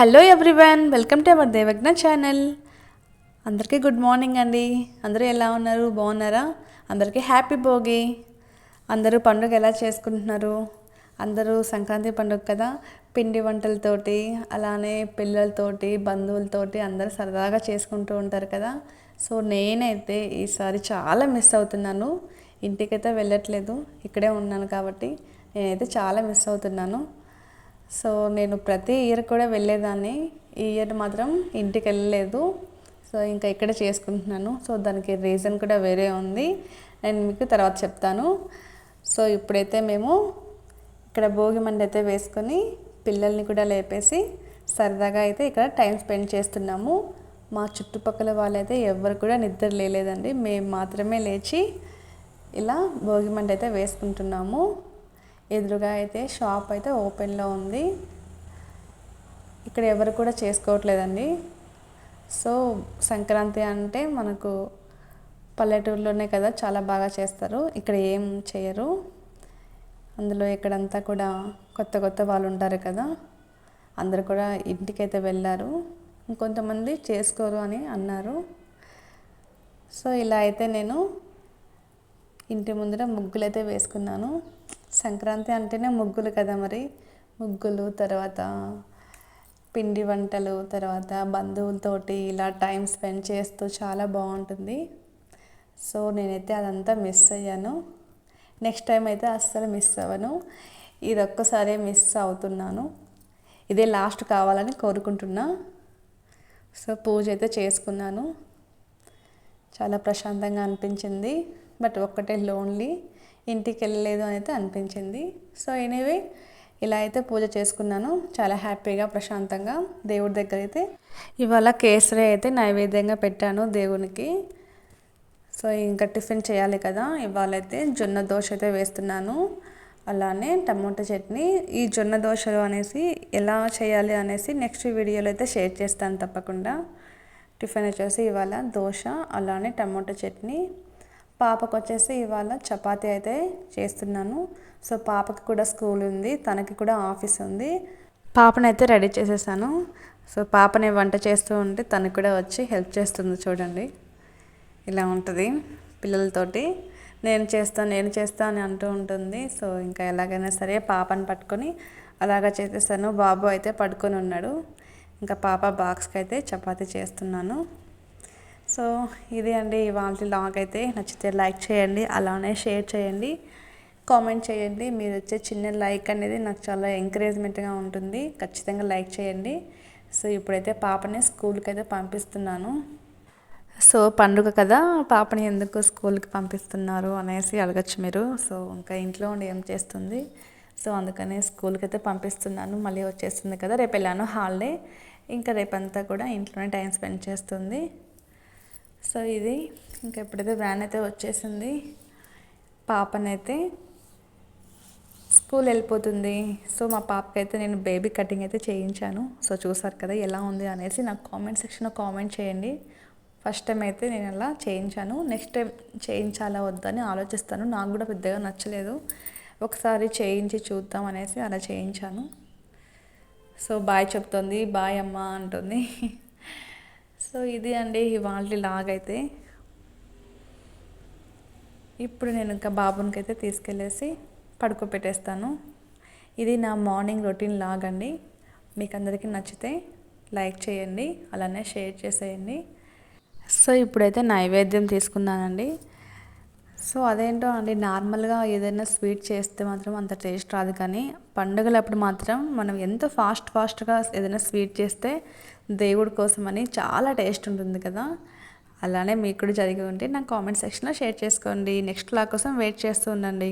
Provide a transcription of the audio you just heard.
Hello everyone, welcome to our Devagna channel. అందరికీ good morning అండి. అందరూ ఎలా ఉన్నారు? బాగున్నారా? అందరికీ హ్యాపీ భోగి. అందరూ పండుగ ఎలా చేసుకుంటున్నారు? అందరూ సంక్రాంతి పండుగ కదా, పిండి వంటలతోటి అలానే పిల్లలతోటి బంధువులతోటి అందరూ సరదాగా చేసుకుంటూ ఉంటారు కదా. సో నేనైతే ఈసారి చాలా మిస్ అవుతున్నాను. ఇంటికైతే వెళ్ళట్లేదు, ఇక్కడే ఉన్నాను కాబట్టి నేనైతే చాలా మిస్ అవుతున్నాను. సో నేను ప్రతి ఇయర్ కూడా వెళ్ళేదాన్ని, ఈ ఇయర్ మాత్రం ఇంటికి వెళ్ళలేదు. సో ఇంకా ఇక్కడ చేసుకుంటున్నాను. సో దానికి రీజన్ కూడా వేరే ఉంది, నేను మీకు తర్వాత చెప్తాను. సో ఇప్పుడైతే మేము ఇక్కడ భోగి మంట అయితే వేసుకొని పిల్లల్ని కూడా లేపేసి సరదాగా అయితే ఇక్కడ టైం స్పెండ్ చేస్తున్నాము. మా చుట్టుపక్కల వాళ్ళైతే ఎవరు కూడా నిద్ర లేలేదండి, మేము మాత్రమే లేచి ఇలా భోగి మంట అయితే వేసుకుంటున్నాము. ఎదురుగా అయితే షాప్ అయితే ఓపెన్లో ఉంది, ఇక్కడ ఎవరు కూడా చేసుకోవట్లేదండి. సో సంక్రాంతి అంటే మనకు పల్లెటూరులోనే కదా చాలా బాగా చేస్తారు, ఇక్కడ ఏం చేయరు. అందులో ఇక్కడంతా కూడా కొత్త కొత్త వాళ్ళు ఉంటారు కదా, అందరు కూడా ఇంటికైతే వెళ్ళారు, ఇంకొంతమంది చేసుకోరు అని అన్నారు. సో ఇలా అయితే నేను ఇంటి ముందర ముగ్గులు అయితే వేసుకున్నాను. సంక్రాంతి అంటేనే ముగ్గులు కదా, మరి ముగ్గులు, తర్వాత పిండి వంటలు, తర్వాత బంధువులతోటి ఇలా టైం స్పెండ్ చేస్తూ చాలా బాగుంటుంది. సో నేనైతే అదంతా మిస్ అయ్యాను. నెక్స్ట్ టైం అయితే అస్సలు మిస్ అవ్వను, ఇది ఒక్కసారే మిస్ అవుతున్నాను. ఇదే లాస్ట్ కావాలని కోరుకుంటున్నా. సో పూజ అయితే చేసుకున్నాను, చాలా ప్రశాంతంగా అనిపించింది. బట్ ఒక్కటే లోన్లీ, ఇంటికి వెళ్ళలేదు అని అయితే అనిపించింది. సో ఎనీవే ఇలా అయితే పూజ చేసుకున్నాను, చాలా హ్యాపీగా ప్రశాంతంగా. దేవుడి దగ్గర అయితే ఇవాళ కేసరి అయితే నైవేద్యంగా పెట్టాను దేవునికి. సో ఇంకా టిఫిన్ చేయాలి కదా, ఇవాళ అయితే జొన్న దోశ అయితే వేస్తున్నాను, అలానే టమోటా చట్నీ. ఈ జొన్న దోశలు అనేసి ఎలా చేయాలి అనేసి నెక్స్ట్ వీడియోలో అయితే షేర్ చేస్తాను తప్పకుండా. టిఫిన్ వచ్చేసి ఇవాళ దోశ అలానే టమోటా చట్నీ. పాపకు వచ్చేసి ఇవాళ చపాతీ అయితే చేస్తున్నాను. సో పాపకి కూడా స్కూల్ ఉంది, తనకి కూడా ఆఫీస్ ఉంది. పాపని అయితే రెడీ చేసేసాను. సో పాపని వంట చేస్తూ ఉంటే తనకు కూడా వచ్చి హెల్ప్ చేస్తుంది. చూడండి ఇలా ఉంటుంది పిల్లలతోటి, నేను చేస్తా అని అంటూ ఉంటుంది. సో ఇంకా ఎలాగైనా సరే పాపని పట్టుకొని అలాగా చేసేసాను. బాబు అయితే పడుకొని ఉన్నాడు, ఇంకా పాప బాక్స్కి అయితే చపాతీ చేస్తున్నాను. సో ఇది అండి ఇవాళ లాగ్ అయితే. నచ్చితే లైక్ చేయండి, అలానే షేర్ చేయండి, కామెంట్ చేయండి. మీరు వచ్చే చిన్న లైక్ అనేది నాకు చాలా ఎంకరేజ్మెంట్గా ఉంటుంది, ఖచ్చితంగా లైక్ చేయండి. సో ఇప్పుడైతే పాపని స్కూల్కి అయితే పంపిస్తున్నాను. సో పండుగ కదా, పాపని ఎందుకు స్కూల్కి పంపిస్తున్నారు అనేసి అడగచ్చు మీరు. సో ఇంకా ఇంట్లో ఉండి ఏం చేస్తుంది, సో అందుకని స్కూల్కి అయితే పంపిస్తున్నాను. మళ్ళీ వచ్చేస్తుంది కదా, రేపు వెళ్ళాను హాలిడే, ఇంకా రేపంతా కూడా ఇంట్లోనే టైం స్పెండ్ చేస్తుంది. సో ఇది ఇంకా ఎప్పుడైతే వ్యాన్ అయితే వచ్చేసింది, పాపనైతే స్కూల్ వెళ్ళిపోతుంది. సో మా పాపకైతే నేను బేబీ కటింగ్ అయితే చేయించాను. సో చూసారు కదా ఎలా ఉంది అనేసి నాకు కామెంట్ సెక్షన్లో కామెంట్ చేయండి. ఫస్ట్ టైం అయితే నేను అలా చేయించాను, నెక్స్ట్ టైం చేయించాలా వద్దని ఆలోచిస్తాను. నాకు కూడా పెద్దగా నచ్చలేదు, ఒకసారి చేయించి చూద్దాం అనేసి అలా చేయించాను. సో బాయ్ చెప్తుంది, బాయ్ అమ్మ అంటుంది. సో ఇది అండి ఇవాళ లాగైతే. ఇప్పుడు నేను ఇంకా బాబునికి అయితే తీసుకెళ్ళేసి పడుకోబెట్టేస్తాను. ఇది నా మార్నింగ్ రొటీన్ లాగ్ అండి. మీకు అందరికీ నచ్చితే లైక్ చేయండి, అలానే షేర్ చేసేయండి. సో ఇప్పుడైతే నైవేద్యం తీసుకున్నానండి. సో అదేంటో అండి, నార్మల్గా ఏదైనా స్వీట్ చేస్తే మాత్రం అంత టేస్ట్ రాదు, కానీ పండుగలప్పుడు మాత్రం మనం ఎంత ఫాస్ట్గా ఏదైనా స్వీట్ చేస్తే దేవుడి కోసం అని చాలా టేస్ట్ ఉంటుంది కదా. అలానే మీకు కూడా జరిగి ఉంటే నాకు కామెంట్ సెక్షన్లో షేర్ చేసుకోండి. నెక్స్ట్ లా కోసం వెయిట్ చేస్తూ ఉండండి.